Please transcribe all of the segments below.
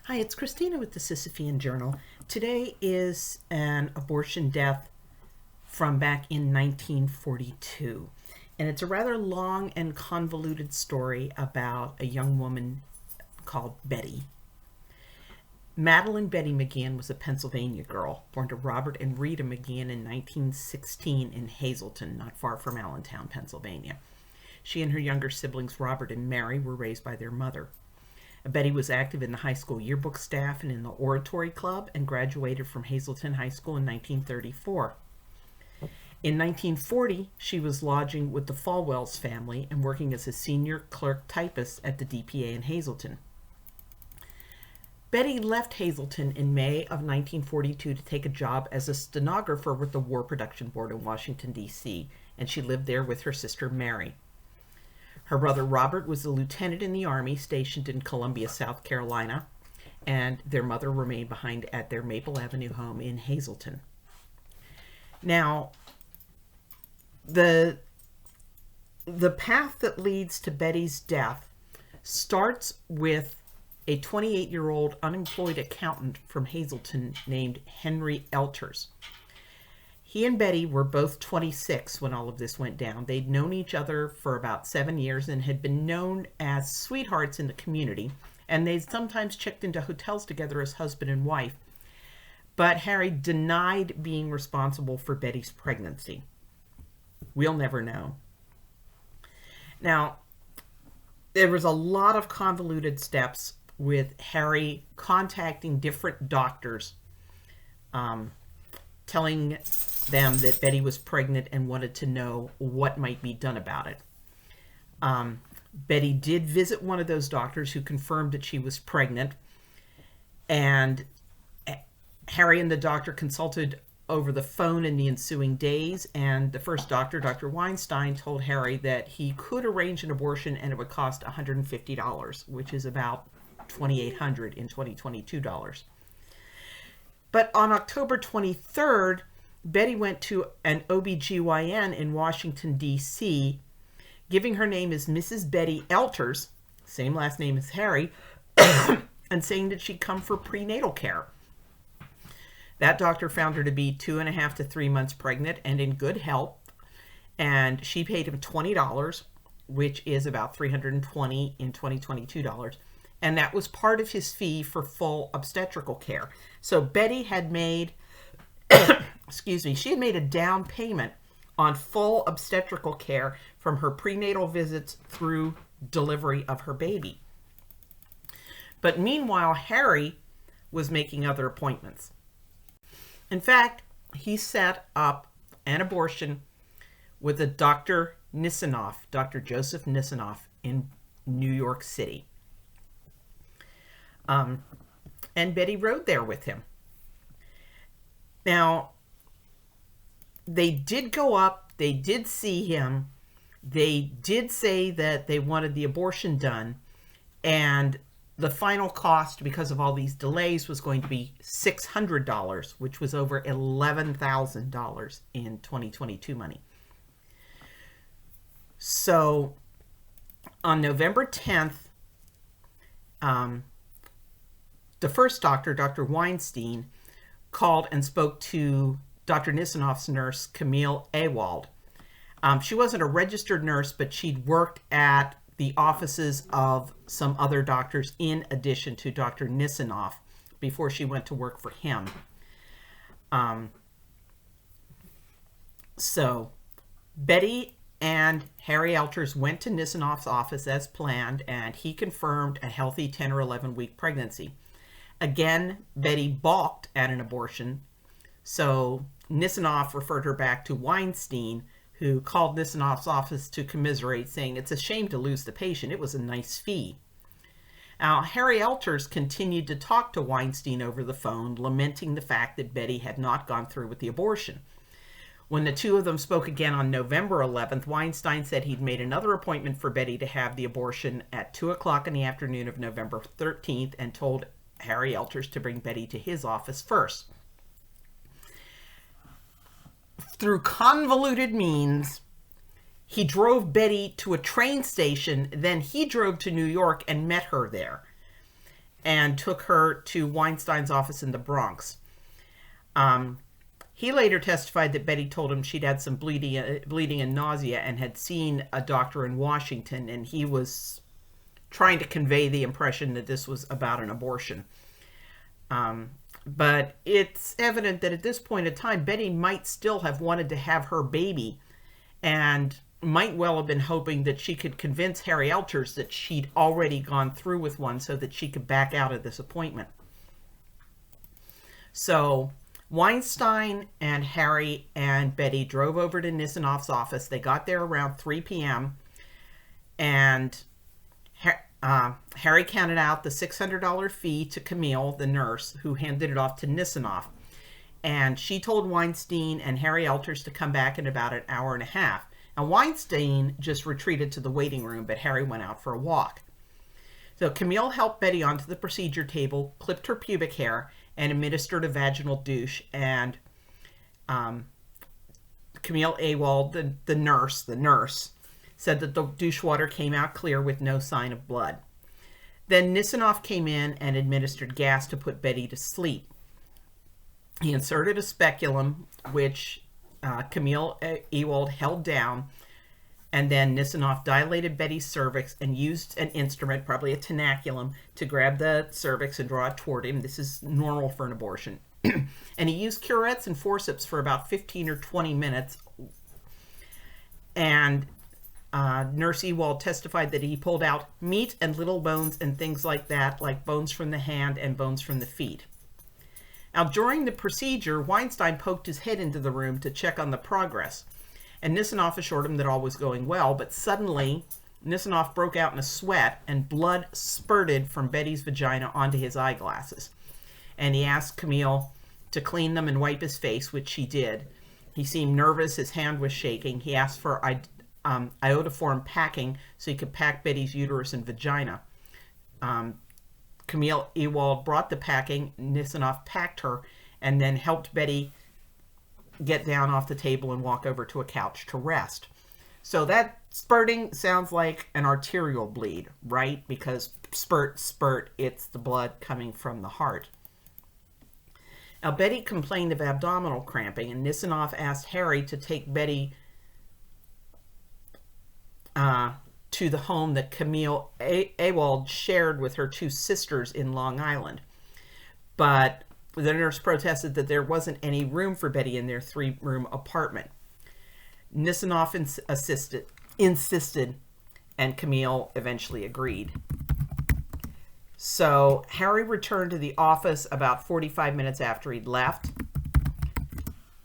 Hi, it's Christina with the Sisyphean Journal. Today is an abortion death from back in 1942. And it's a rather long and convoluted story about a young woman called Betty. Madeline Betty McGeehan was a Pennsylvania girl, born to Robert and Rita McGeehan in 1916 in Hazleton, not far from Allentown, Pennsylvania. She and her younger siblings, Robert and Mary, were raised by their mother. Betty was active in the high school yearbook staff and in the oratory club and graduated from Hazleton High School in 1934. In 1940, she was lodging with the Falwell's family and working as a senior clerk typist at the DPA in Hazleton. Betty left Hazleton in May of 1942 to take a job as a stenographer with the War Production Board in Washington, D.C., and she lived there with her sister Mary. Her brother Robert was a lieutenant in the Army stationed in Columbia, South Carolina, and their mother remained behind at their Maple Avenue home in Hazleton. Now, the path that leads to Betty's death starts with a 28-year-old unemployed accountant from Hazleton named Henry Elters. He and Betty were both 26 when all of this went down. They'd known each other for about 7 years and had been known as sweethearts in the community, and they'd sometimes checked into hotels together as husband and wife. But Harry denied being responsible for Betty's pregnancy. We'll never know. Now, there was a lot of convoluted steps with Harry contacting different doctors, telling them that Betty was pregnant and wanted to know what might be done about it. Betty did visit one of those doctors who confirmed that she was pregnant, and Harry and the doctor consulted over the phone in the ensuing days, and the first doctor, Dr. Weinstein, told Harry that he could arrange an abortion and it would cost $150, which is about $2,800 in 2022 dollars. But on October 23rd, Betty went to an OBGYN in Washington, D.C., giving her name as Mrs. Betty Elters, same last name as Harry, and saying that she'd come for prenatal care. That doctor found her to be 2.5 to 3 months pregnant and in good health, and she paid him $20, which is about $320 in 2022 dollars. And that was part of his fee for full obstetrical care. So Betty had made, she had made a down payment on full obstetrical care from her prenatal visits through delivery of her baby. But meanwhile, Harry was making other appointments. In fact, he set up an abortion with a Dr. Nisonoff, Dr. Joseph Nisonoff in New York City. And Betty rode there with him. Now, they did go up, they did see him, they did say that they wanted the abortion done, and the final cost, because of all these delays, was going to be $600, which was over $11,000 in 2022 money. So, on November 10th, the first doctor, Dr. Weinstein, called and spoke to Dr. Nisonoff's nurse, Camille Awald. She wasn't a registered nurse, but she'd worked at the offices of some other doctors in addition to Dr. Nisonoff before she went to work for him. So Betty and Harry Elters went to Nisonoff's office as planned, and he confirmed a healthy 10 or 11 week pregnancy. Again, Betty balked at an abortion, so Nisonoff referred her back to Weinstein, who called Nisonoff's office to commiserate, saying it's a shame to lose the patient. It was a nice fee. Now, Harry Elters continued to talk to Weinstein over the phone, lamenting the fact that Betty had not gone through with the abortion. When the two of them spoke again on November 11th, Weinstein said he'd made another appointment for Betty to have the abortion at 2 o'clock in the afternoon of November 13th and told Harry Elters to bring Betty to his office first. Through convoluted means, he drove Betty to a train station, then he drove to New York and met her there. and took her to Weinstein's office in the Bronx. He later testified that Betty told him she'd had some bleeding and nausea and had seen a doctor in Washington, and he was trying to convey the impression that this was about an abortion. But it's evident that at this point in time, Betty might still have wanted to have her baby and might well have been hoping that she could convince Harry Elters that she'd already gone through with one so that she could back out of this appointment. So Weinstein and Harry and Betty drove over to Nisonoff's office. They got there around 3 p.m. and Harry counted out the $600 fee to Camille, the nurse, who handed it off to Nisonoff. And she told Weinstein and Harry Elters to come back in about an hour and a half. And Weinstein just retreated to the waiting room, but Harry went out for a walk. So Camille helped Betty onto the procedure table, clipped her pubic hair, and administered a vaginal douche. And Camille Ewald, the nurse, said that the douche water came out clear with no sign of blood. Then Nisonoff came in and administered gas to put Betty to sleep. He inserted a speculum, which Camille Ewald held down, and then Nisonoff dilated Betty's cervix and used an instrument, probably a tenaculum, to grab the cervix and draw it toward him. This is normal for an abortion. And he used curettes and forceps for about 15 or 20 minutes. And Nurse Ewald testified that he pulled out meat and little bones and things like that, like bones from the hand and bones from the feet. Now, during the procedure, Weinstein poked his head into the room to check on the progress, and Nisonoff assured him that all was going well, but suddenly Nisonoff broke out in a sweat and blood spurted from Betty's vagina onto his eyeglasses. And he asked Camille to clean them and wipe his face, which she did. He seemed nervous, his hand was shaking. He asked for iodoform packing so he could pack Betty's uterus and vagina. Camille Ewald brought the packing, Nisonoff packed her, and then helped Betty get down off the table and walk over to a couch to rest. So that spurting sounds like an arterial bleed, right? Because spurt, it's the blood coming from the heart. Now, Betty complained of abdominal cramping, and Nisonoff asked Harry to take Betty to the home that Camille Ewald shared with her two sisters in Long Island. But the nurse protested that there wasn't any room for Betty in their 3-room apartment. Nisonoff insisted, and Camille eventually agreed. So Harry returned to the office about 45 minutes after he'd left,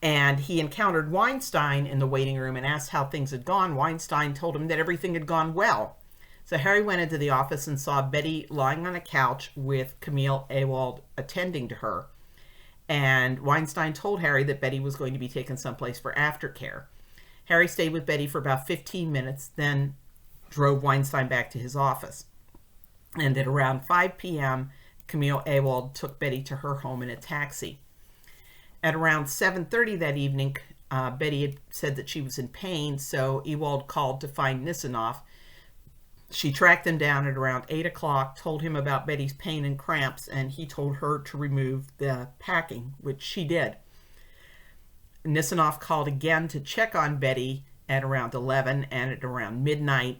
and he encountered Weinstein in the waiting room and asked how things had gone. Weinstein told him that everything had gone well. So Harry went into the office and saw Betty lying on a couch with Camille Ewald attending to her. And Weinstein told Harry that Betty was going to be taken someplace for aftercare. Harry stayed with Betty for about 15 minutes, then drove Weinstein back to his office. And at around 5 p.m., Camille Ewald took Betty to her home in a taxi. At around 7:30 that evening, Betty had said that she was in pain, so Ewald called to find Nisonoff. She tracked him down at around 8 o'clock, told him about Betty's pain and cramps, and he told her to remove the packing, which she did. Nisonoff called again to check on Betty at around 11 and at around midnight,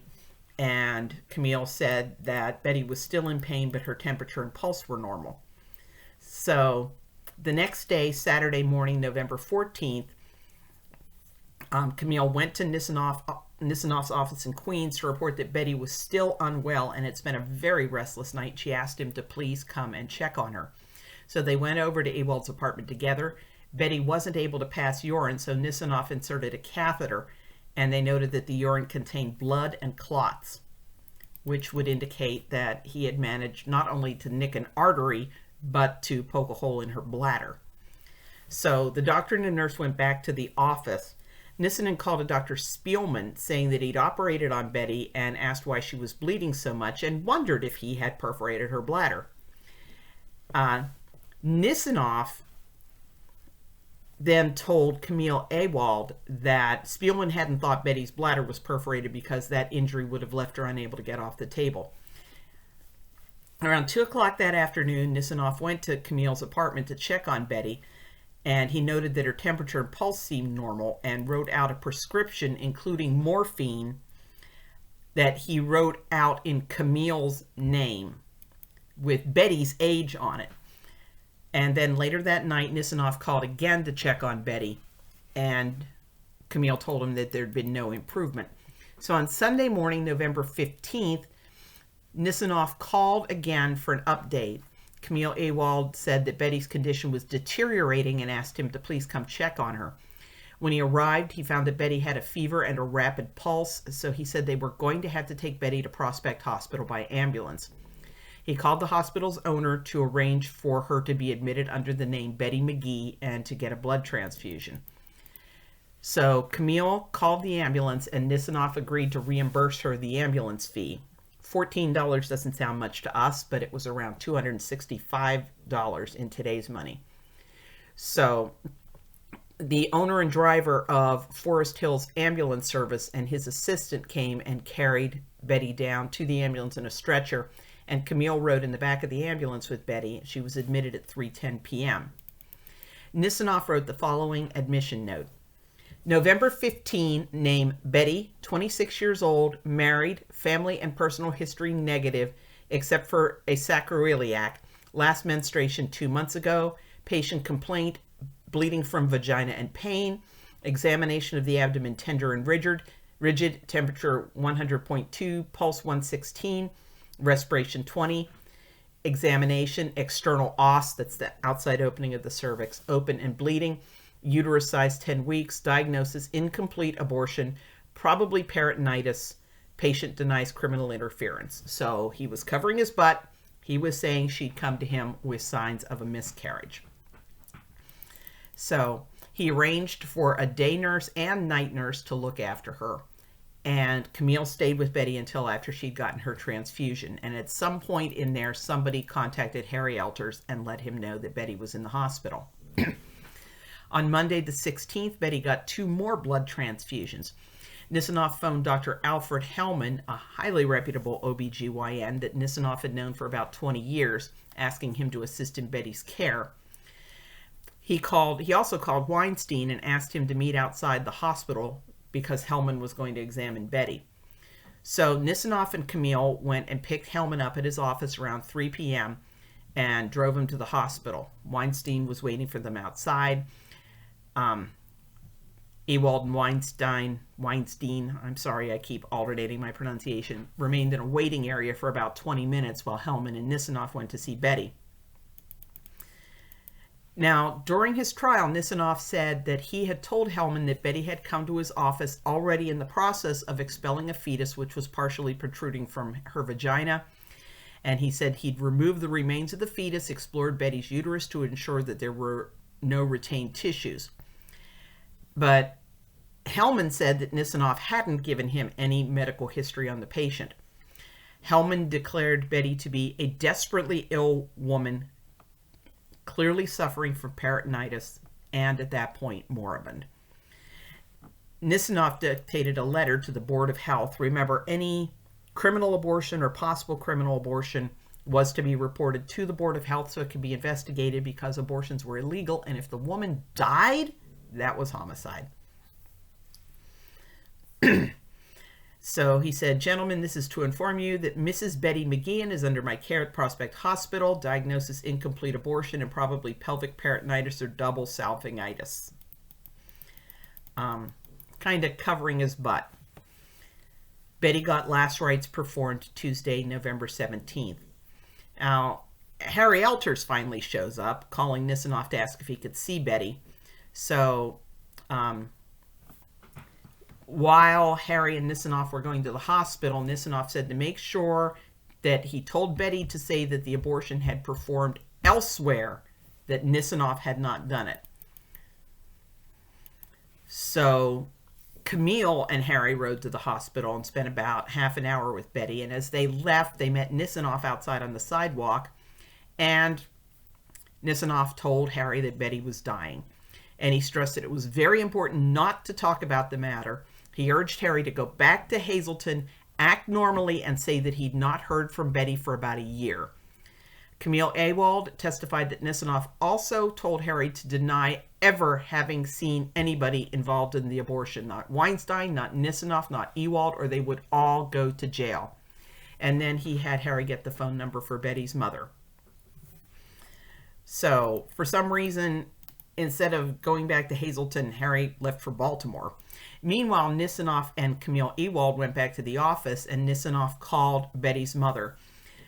and Camille said that Betty was still in pain, but her temperature and pulse were normal. So the next day, Saturday morning, November 14th, Camille went to Nisonoff's office in Queens to report that Betty was still unwell and it's been a very restless night. She asked him to please come and check on her. So they went over to Ewald's apartment together. Betty wasn't able to pass urine, so Nisonoff inserted a catheter, and they noted that the urine contained blood and clots, which would indicate that he had managed not only to nick an artery, but to poke a hole in her bladder. So the doctor and the nurse went back to the office. Nisonoff called a Dr. Spielman, saying that he'd operated on Betty and asked why she was bleeding so much and wondered if he had perforated her bladder. Nisonoff then told Camille Ewald that Spielman hadn't thought Betty's bladder was perforated because that injury would have left her unable to get off the table. Around 2 o'clock that afternoon, Nisonoff went to Camille's apartment to check on Betty, and he noted that her temperature and pulse seemed normal and wrote out a prescription including morphine that he wrote out in Camille's name with Betty's age on it. And then later that night, Nisonoff called again to check on Betty, and Camille told him that there'd been no improvement. So on Sunday morning, November 15th, Nisonoff called again for an update. Camille Awald said that Betty's condition was deteriorating and asked him to please come check on her. When he arrived, he found that Betty had a fever and a rapid pulse, so he said they were going to have to take Betty to Prospect Hospital by ambulance. He called the hospital's owner to arrange for her to be admitted under the name Betty McGee and to get a blood transfusion. So Camille called the ambulance, and Nisonoff agreed to reimburse her the ambulance fee. $14 doesn't sound much to us, but it was around $265 in today's money. So the owner and driver of Forest Hills Ambulance Service and his assistant came and carried Betty down to the ambulance in a stretcher, and Camille rode in the back of the ambulance with Betty. She was admitted at 3:10 p.m. Nisonoff wrote the following admission note. November 15, name Betty, 26 years old, married, family and personal history negative, except for a sacroiliac, last menstruation 2 months ago, patient complaint, bleeding from vagina and pain, examination of the abdomen tender and rigid, temperature 100.2, pulse 116, respiration 20, examination, external os, that's the outside opening of the cervix, open and bleeding, uterus size 10 weeks, diagnosis incomplete abortion, probably peritonitis, patient denies criminal interference. So he was covering his butt. He was saying she'd come to him with signs of a miscarriage. So he arranged for a day nurse and night nurse to look after her. And Camille stayed with Betty until after she'd gotten her transfusion. And at some point in there, somebody contacted Harry Elters and let him know that Betty was in the hospital. On Monday the 16th, Betty got 2 more blood transfusions. Nisonoff phoned Dr. Alfred Hellman, a highly reputable OBGYN that Nisonoff had known for about 20 years, asking him to assist in Betty's care. He also called Weinstein and asked him to meet outside the hospital because Hellman was going to examine Betty. So Nisonoff and Camille went and picked Hellman up at his office around 3 p.m. and drove him to the hospital. Weinstein was waiting for them outside. Ewald and Weinstein, I'm sorry, I keep alternating my pronunciation, remained in a waiting area for about 20 minutes while Hellman and Nisonoff went to see Betty. Now, during his trial, Nisonoff said that he had told Hellman that Betty had come to his office already in the process of expelling a fetus which was partially protruding from her vagina. And he said he'd removed the remains of the fetus, explored Betty's uterus to ensure that there were no retained tissues. But Hellman said that Nisonoff hadn't given him any medical history on the patient. Hellman declared Betty to be a desperately ill woman, clearly suffering from peritonitis, and at that point, moribund. Nisonoff dictated a letter to the Board of Health. Remember, any criminal abortion or possible criminal abortion was to be reported to the Board of Health so it could be investigated because abortions were illegal, and if the woman died, that was homicide. So he said, gentlemen, this is to inform you that Mrs. Betty McGeehan is under my care at Prospect Hospital. Diagnosis incomplete abortion and probably pelvic peritonitis or double salpingitis. Kind of covering his butt. Betty got last rites performed Tuesday, November 17th. Now, Harry Elters finally shows up, calling Nisonoff to ask if he could see Betty. So, while Harry and Nisonoff were going to the hospital, Nisonoff said to make sure that he told Betty to say that the abortion had performed elsewhere, that Nisonoff had not done it. So Camille and Harry rode to the hospital and spent about half an hour with Betty, and as they left, they met Nisonoff outside on the sidewalk, and Nisonoff told Harry that Betty was dying, and he stressed that it was very important not to talk about the matter. He urged Harry to go back to Hazleton, act normally, and say that he'd not heard from Betty for about a year. Camille Awald testified that Nisonoff also told Harry to deny ever having seen anybody involved in the abortion. Not Weinstein, not Nisonoff, not Ewald, or they would all go to jail. And then he had Harry get the phone number for Betty's mother. So, for some reason, instead of going back to Hazleton, Harry left for Baltimore. Meanwhile, Nisonoff and Camille Ewald went back to the office, and Nisonoff called Betty's mother,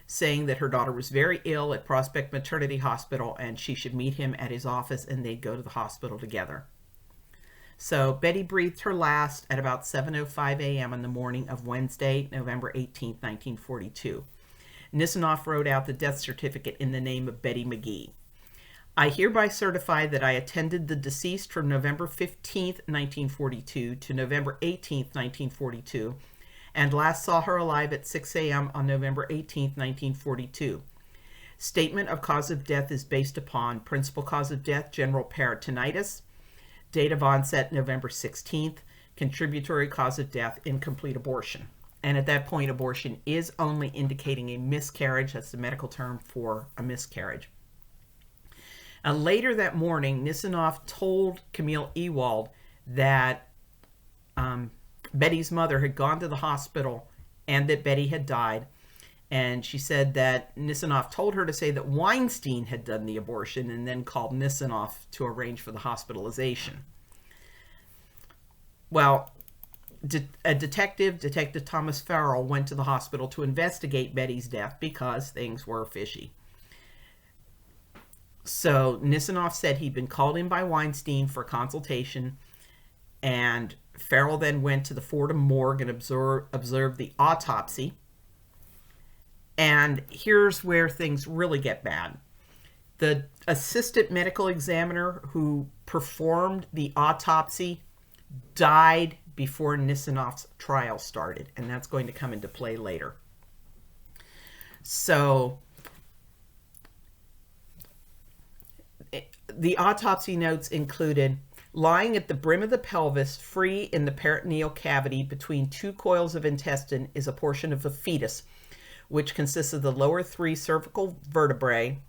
saying that her daughter was very ill at Prospect Maternity Hospital and she should meet him at his office and they'd go to the hospital together. So Betty breathed her last at about 7:05 a.m. on the morning of Wednesday, November 18, 1942. Nisonoff wrote out the death certificate in the name of Betty McGee. I hereby certify that I attended the deceased from November 15, 1942 to November 18, 1942, and last saw her alive at 6 a.m. on November 18, 1942. Statement of cause of death is based upon principal cause of death, general peritonitis, date of onset, November 16th, contributory cause of death, incomplete abortion. And at that point, abortion is only indicating a miscarriage. That's the medical term for a miscarriage. And later that morning, Nisonoff told Camille Ewald that Betty's mother had gone to the hospital and that Betty had died. And she said that Nisonoff told her to say that Weinstein had done the abortion and then called Nisonoff to arrange for the hospitalization. Well, Detective Thomas Farrell, went to the hospital to investigate Betty's death because things were fishy. So Nisonoff said he'd been called in by Weinstein for consultation, and Farrell then went to the Fordham morgue and observed the autopsy. And here's where things really get bad. The assistant medical examiner who performed the autopsy died before Nisonoff's trial started, and that's going to come into play later. So the autopsy notes included: lying at the brim of the pelvis, free in the peritoneal cavity between two coils of intestine, is a portion of a fetus, which consists of the lower three cervical vertebrae,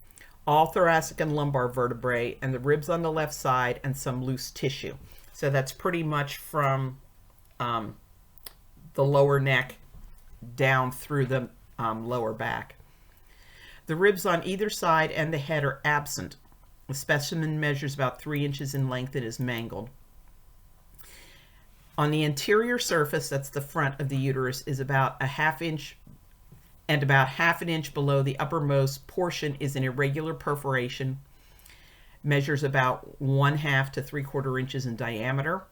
all thoracic and lumbar vertebrae, and the ribs on the left side, and some loose tissue. So that's pretty much from the lower neck down through the lower back. The ribs on either side and the head are absent. The specimen measures about 3 inches in length and is mangled. On the anterior surface, that's the front of the uterus, is about a half inch, and about half an inch below the uppermost portion is an irregular perforation, measures about 1/2 to 3/4 inches in diameter,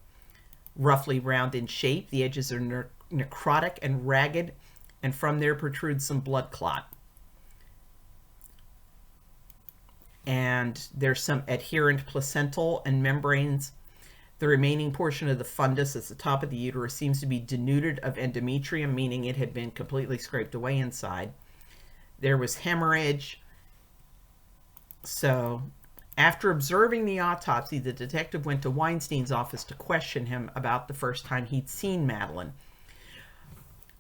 roughly round in shape. The edges are necrotic and ragged, and from there protrudes some blood clot. And there's some adherent placental and membranes. The remaining portion of the fundus at the top of the uterus seems to be denuded of endometrium, meaning it had been completely scraped away inside. There was hemorrhage. So after observing the autopsy, the detective went to Weinstein's office to question him about the first time he'd seen Madeline.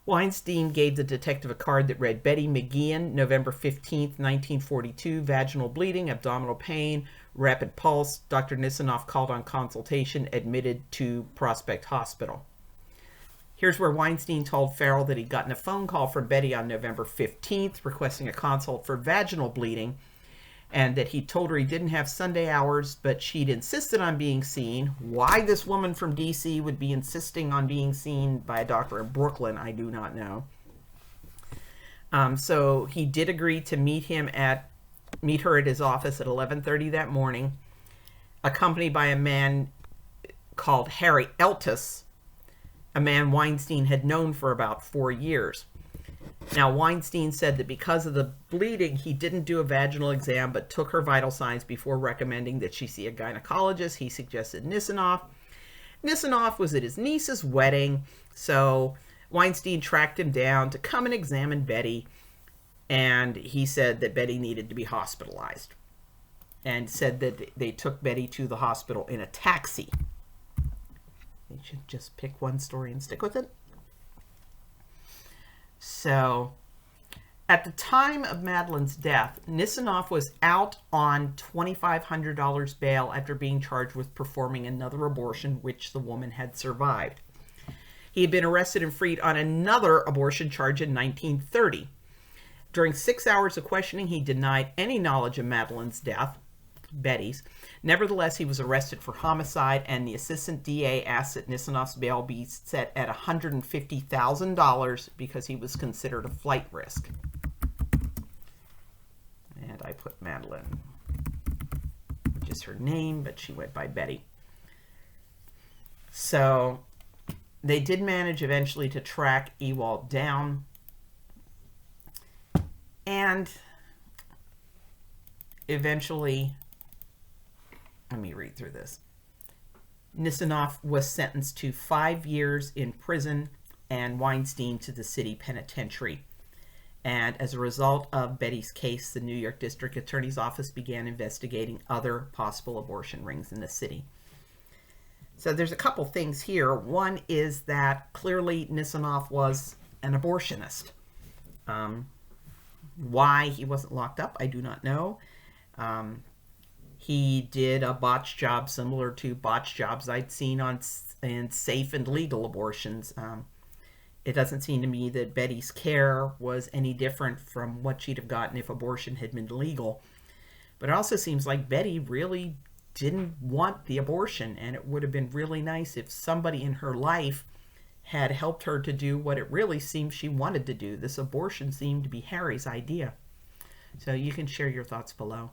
Weinstein gave the detective a card that read: Betty McGeehan, November 15th, 1942, vaginal bleeding, abdominal pain, rapid pulse. Dr. Nisonoff called on consultation, admitted to Prospect Hospital. Here's where Weinstein told Farrell that he'd gotten a phone call from Betty on November 15th requesting a consult for vaginal bleeding, and that he told her he didn't have Sunday hours, but she'd insisted on being seen. Why this woman from D.C. would be insisting on being seen by a doctor in Brooklyn, I do not know. So he did agree to meet her at his office at 11:30 that morning, accompanied by a man called Harry Elters, a man Weinstein had known for about 4 years. Now, Weinstein said that because of the bleeding, he didn't do a vaginal exam, but took her vital signs before recommending that she see a gynecologist. He suggested Nisonoff. Nisonoff was at his niece's wedding, so Weinstein tracked him down to come and examine Betty, and he said that Betty needed to be hospitalized, and said that they took Betty to the hospital in a taxi. They should just pick one story and stick with it. So At the time of Madeline's death, Nisonoff was out on $2,500 bail after being charged with performing another abortion, which the woman had survived. He had been arrested and freed on another abortion charge in 1930. During 6 hours of questioning, he denied any knowledge of Madeline's death, Betty's. Nevertheless, he was arrested for homicide, and the assistant DA asked that Nisonoff's bail be set at $150,000 because he was considered a flight risk. And I put Madeline, which is her name, but she went by Betty. So they did manage eventually to track Ewald down, and eventually, let me read through this. Nisonoff was sentenced to 5 years in prison and Weinstein to the city penitentiary. And as a result of Betty's case, the New York District Attorney's Office began investigating other possible abortion rings in the city. So there's a couple things here. One is that clearly Nisonoff was an abortionist. Why he wasn't locked up, I do not know. He did a botched job similar to botched jobs I'd seen in safe and legal abortions. It doesn't seem to me that Betty's care was any different from what she'd have gotten if abortion had been legal. But it also seems like Betty really didn't want the abortion, and it would have been really nice if somebody in her life had helped her to do what it really seems she wanted to do. This abortion seemed to be Harry's idea. So you can share your thoughts below.